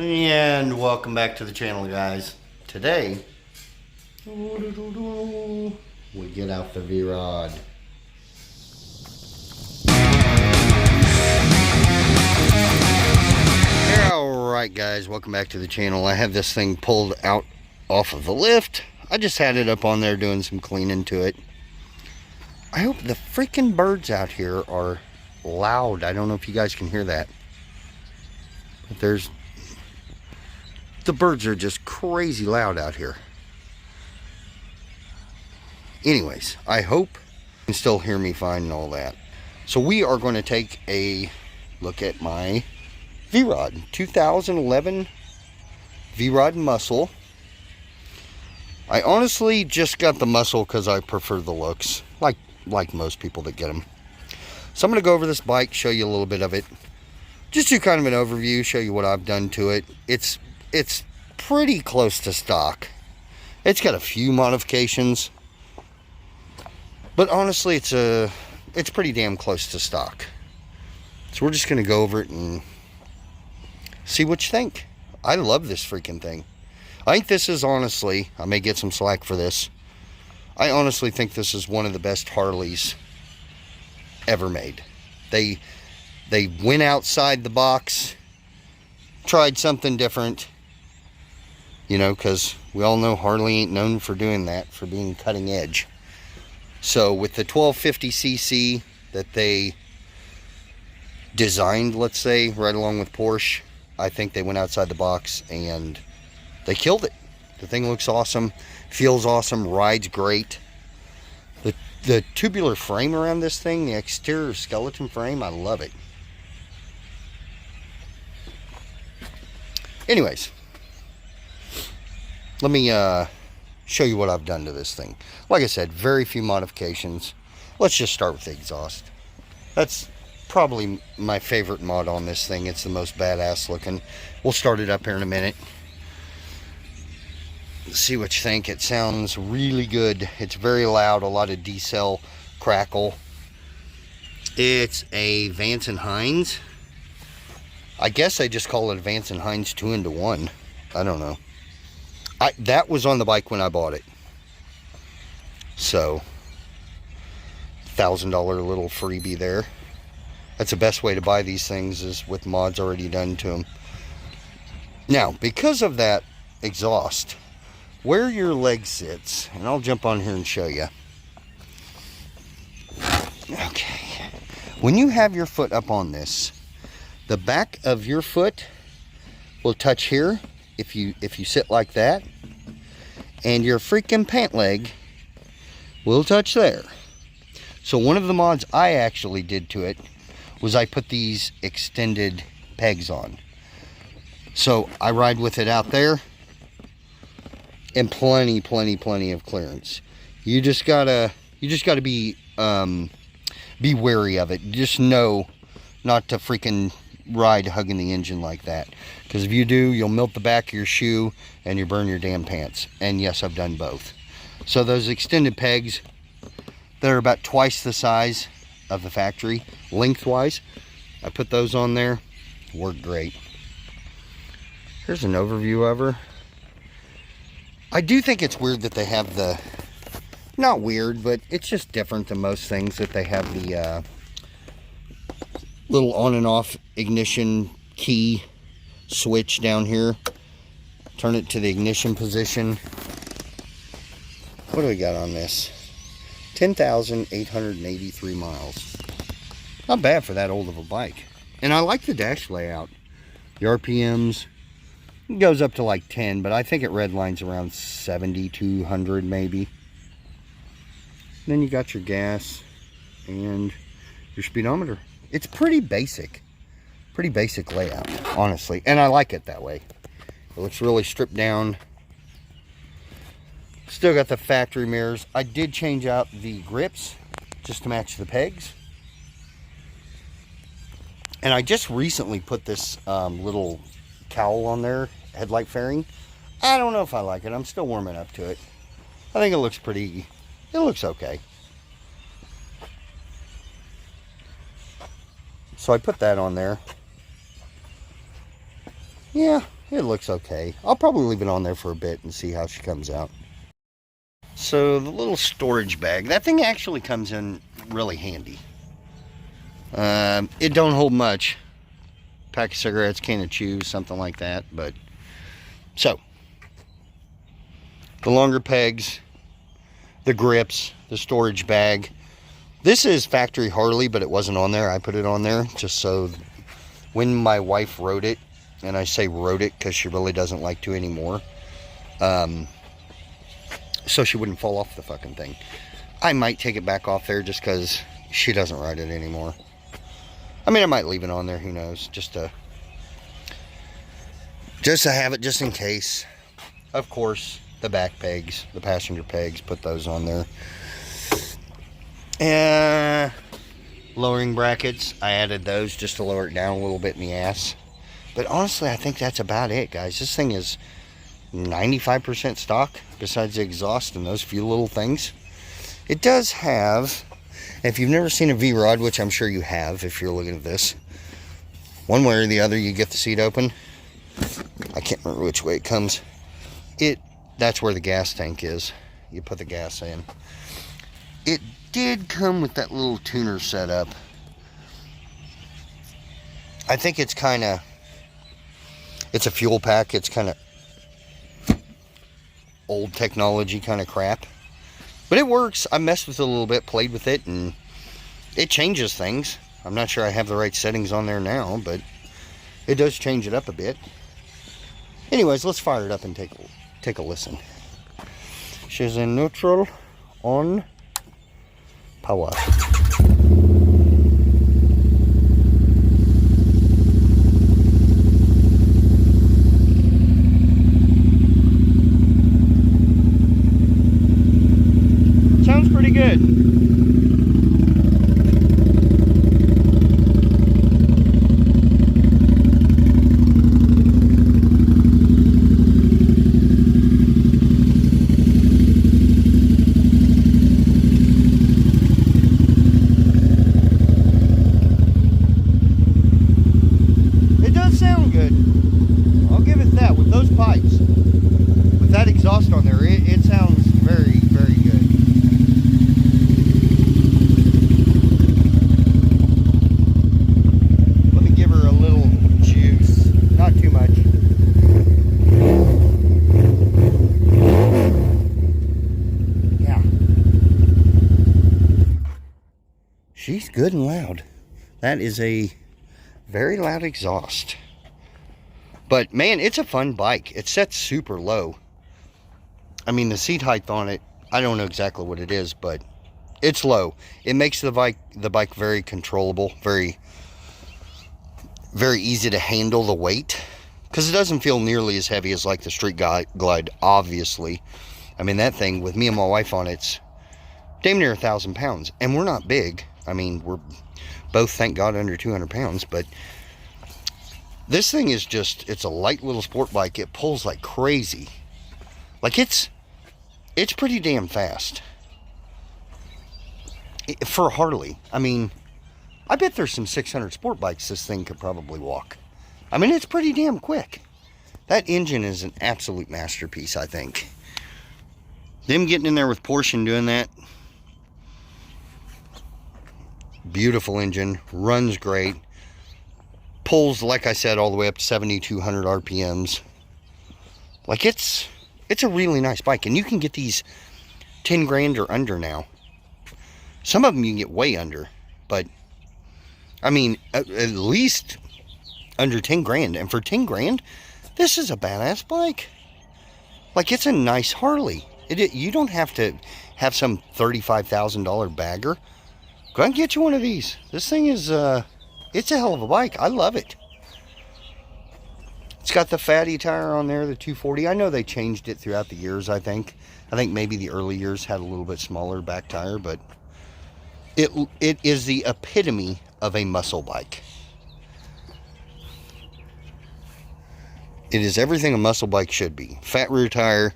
And welcome back to the channel, guys. Today we get out the Vrod. Alright guys, welcome back to the channel. I have this thing pulled out off of the lift. I just had it up on there doing some cleaning to it. I hope the freaking birds out here are loud. I don't know if you guys can hear that. But the birds are just crazy loud out here. Anyways, I hope you can still hear me fine and all that. So we are going to take a look at my Vrod, 2011 Vrod Muscle. I honestly just got the Muscle because I prefer the looks, like most people that get them. So I'm going to go over this bike, show you a little bit of it. Just do kind of an overview, show you what I've done to it. It's pretty close to stock. It's got a few modifications, but honestly it's pretty damn close to stock. So we're just going to go over it and see what you think. I love this freaking thing. I think this is honestly, I may get some slack for this, I honestly think this is one of the best Harleys ever made. They went outside the box, tried something different, you know, because we all know Harley ain't known for doing that, for being cutting edge. So with the 1250cc that they designed, let's say, right along with Porsche, I think they went outside the box and they killed it. The thing looks awesome, feels awesome, rides great. The tubular frame around this thing, the exterior skeleton frame, I love it. Anyways, let me show you what I've done to this thing. Like I said, very few modifications. Let's just start with the exhaust. That's probably my favorite mod on this thing. It's the most badass looking. We'll start it up here in a minute. See what you think. It sounds really good. It's very loud, a lot of decel crackle. It's a Vance & Hines. I guess they just call it Vance & Hines 2-in-1. I don't know. That was on the bike when I bought it. So, $1,000 little freebie there. That's the best way to buy these things, is with mods already done to them. Now, because of that exhaust, where your leg sits, and I'll jump on here and show you. Okay. When you have your foot up on this, the back of your foot will touch here if you sit like that, and your freaking pant leg will touch there. So one of the mods I actually did to it was I put these extended pegs on. So I ride with it out there, and plenty of clearance. You just gotta be wary of it. Just know not to freaking ride hugging the engine like that, because if you do, you'll melt the back of your shoe and you burn your damn pants. And yes, I've done both. So those extended pegs, they're about twice the size of the factory lengthwise. I put those on there, worked great. Here's an overview of her. I do think it's weird that they have the, not weird, but it's just different than most things, that they have the little on and off ignition key switch down here. Turn it to the ignition position. What do we got on this? 10,883 miles. Not bad for that old of a bike. And I like the dash layout. The RPMs, it goes up to like 10, but I think it redlines around 7,200 maybe. Then you got your gas and your speedometer. It's pretty basic layout, honestly, and I like it that way. It looks really stripped down. Still got the factory mirrors. I did change out the grips just to match the pegs. And I just recently put this little cowl on there, headlight fairing. I don't know if I like it. I'm still warming up to it. I think it looks pretty, it looks okay. So I put that on there. Yeah, it looks okay. I'll probably leave it on there for a bit and see how she comes out. So the little storage bag, that thing actually comes in really handy. It don't hold much. Pack of cigarettes, can of chews, something like that. But so the longer pegs, the grips, the storage bag. This is factory Harley, but it wasn't on there. I put it on there just so when my wife rode it, and I say rode it because she really doesn't like to anymore, so she wouldn't fall off the fucking thing. I might take it back off there just because she doesn't ride it anymore. I mean, I might leave it on there, who knows, just to have it just in case. Of course, the back pegs, the passenger pegs, put those on there. And lowering brackets, I added those just to lower it down a little bit in the ass. But honestly, I think that's about it, guys. This thing is 95% stock, besides the exhaust and those few little things. It does have, if you've never seen a Vrod, which I'm sure you have if you're looking at this, one way or the other, you get the seat open. I can't remember which way it comes. That's where the gas tank is. You put the gas in. It did come with that little tuner setup. I think it's a fuel pack. It's kind of old technology kind of crap. But it works. I messed with it a little bit, played with it, and it changes things. I'm not sure I have the right settings on there now, but it does change it up a bit. Anyways, let's fire it up and take a listen. She's in neutral, on, power. Sounds pretty good. Sound good. I'll give it that. With those pipes, with that exhaust on there, it sounds very, very good. Let me give her a little juice, not too much. Yeah, she's good and loud. That is a very loud exhaust. But man, it's a fun bike. It's set super low. I mean, the seat height on it, I don't know exactly what it is, but it's low. It makes the bike very controllable, very, very easy to handle the weight, because it doesn't feel nearly as heavy as like the Street Glide, obviously. I mean, that thing with me and my wife on it's damn near 1,000 pounds, and we're not big. I mean, we're both, thank God, under 200 pounds, but this thing is just, it's a light little sport bike. It pulls like crazy. Like it's pretty damn fast. For a Harley. I mean, I bet there's some 600 sport bikes this thing could probably walk. I mean, it's pretty damn quick. That engine is an absolute masterpiece, I think. Them getting in there with Porsche and doing that. Beautiful engine. Runs great. Pulls, like I said, all the way up to 7,200 RPMs. Like, it's a really nice bike. And you can get these 10 grand or under now. Some of them you can get way under. But, I mean, at least under 10 grand. And for 10 grand, this is a badass bike. Like, it's a nice Harley. You don't have to have some $35,000 bagger. Go and get you one of these. This thing is, it's a hell of a bike. I love it. It's got the fatty tire on there, the 240. I know they changed it throughout the years, I think. I think maybe the early years had a little bit smaller back tire, but it is the epitome of a muscle bike. It is everything a muscle bike should be. Fat rear tire,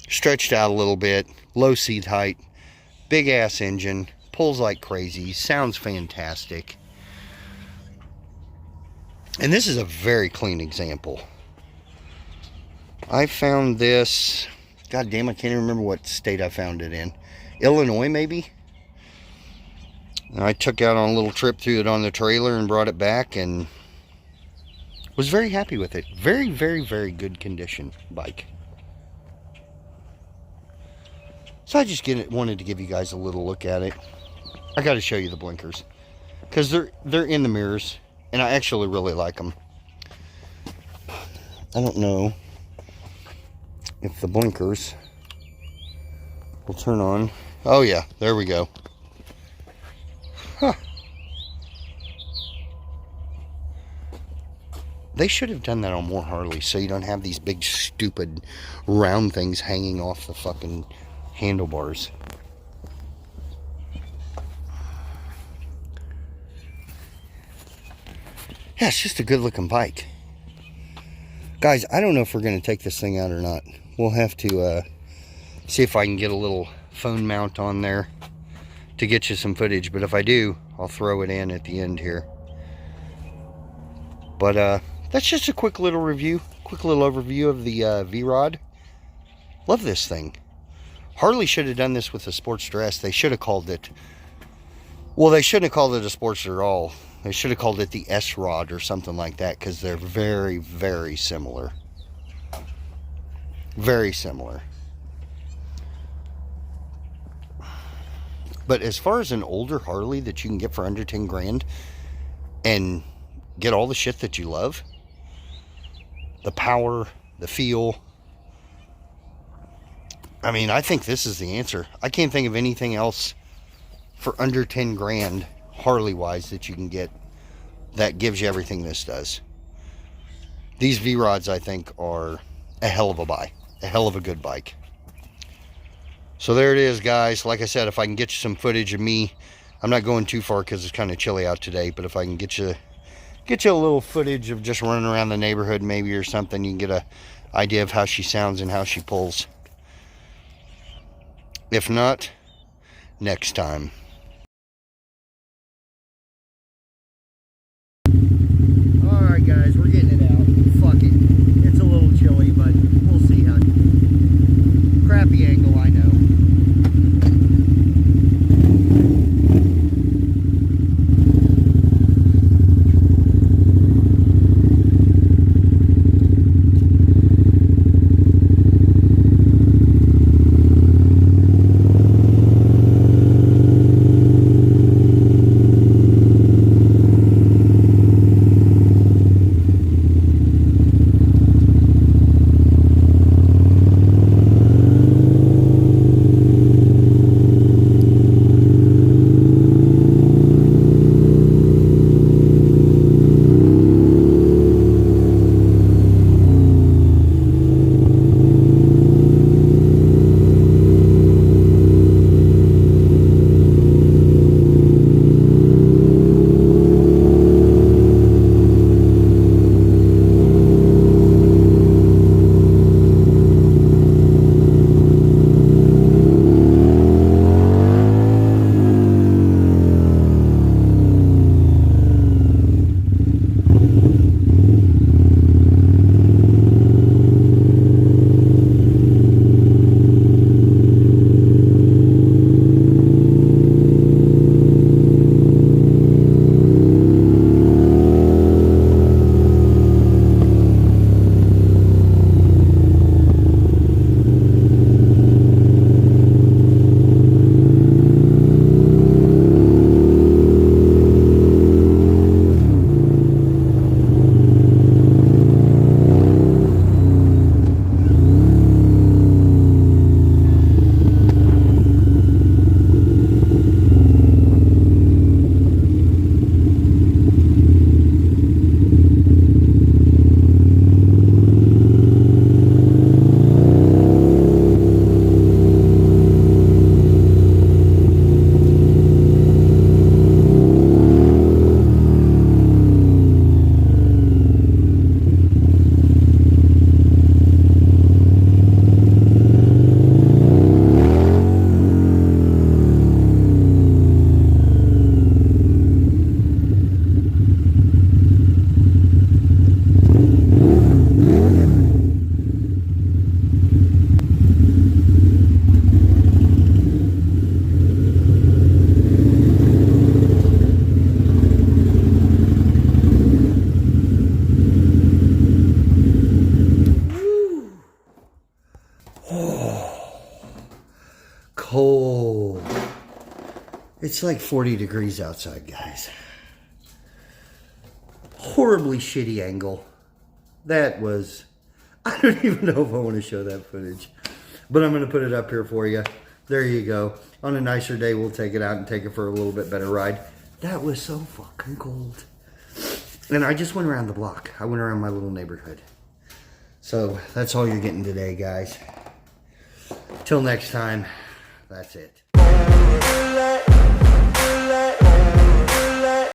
stretched out a little bit, low seat height, big ass engine, pulls like crazy, sounds fantastic. And this is a very clean example. I found this, god damn, I can't even remember what state I found it in. Illinois, maybe? And I took out on a little trip, threw it on the trailer and brought it back and was very happy with it. Very, very, very good condition bike. So I just wanted to give you guys a little look at it. I got to show you the blinkers because they're in the mirrors and I actually really like them. I don't know if the blinkers will turn on. Oh yeah, there we go. Huh. They should have done that on more Harleys so you don't have these big stupid round things hanging off the fucking handlebars. Yeah, it's just a good looking bike. Guys, I don't know if we're going to take this thing out or not. We'll have to see if I can get a little phone mount on there to get you some footage. But if I do, I'll throw it in at the end here. But that's just a quick little review, quick little overview of the Vrod. Love this thing. Harley should have done this with a sports dress. They should have called it, well, they shouldn't have called it a Sportster at all. They should have called it the S-Rod or something like that because they're very, very similar. Very similar. But as far as an older Harley that you can get for under 10 grand and get all the shit that you love, the power, the feel, I mean, I think this is the answer. I can't think of anything else for under 10 grand Harley-wise that you can get that gives you everything this does. These V-Rods, I think, are a hell of a buy. A hell of a good bike. So there it is, guys. Like I said, if I can get you some footage of me, I'm not going too far because it's kind of chilly out today, but if I can get you a little footage of just running around the neighborhood maybe or something, you can get an idea of how she sounds and how she pulls. If not, next time. Alright guys, we're getting it out. Fuck it. It's a little chilly, but we'll see how. Crappy angle, I know. It's like 40 degrees outside, guys. Horribly shitty angle. That was... I don't even know if I want to show that footage. But I'm going to put it up here for you. There you go. On a nicer day, we'll take it out and take it for a little bit better ride. That was so fucking cold. And I just went around the block. I went around my little neighborhood. So that's all you're getting today, guys. Till next time, that's it.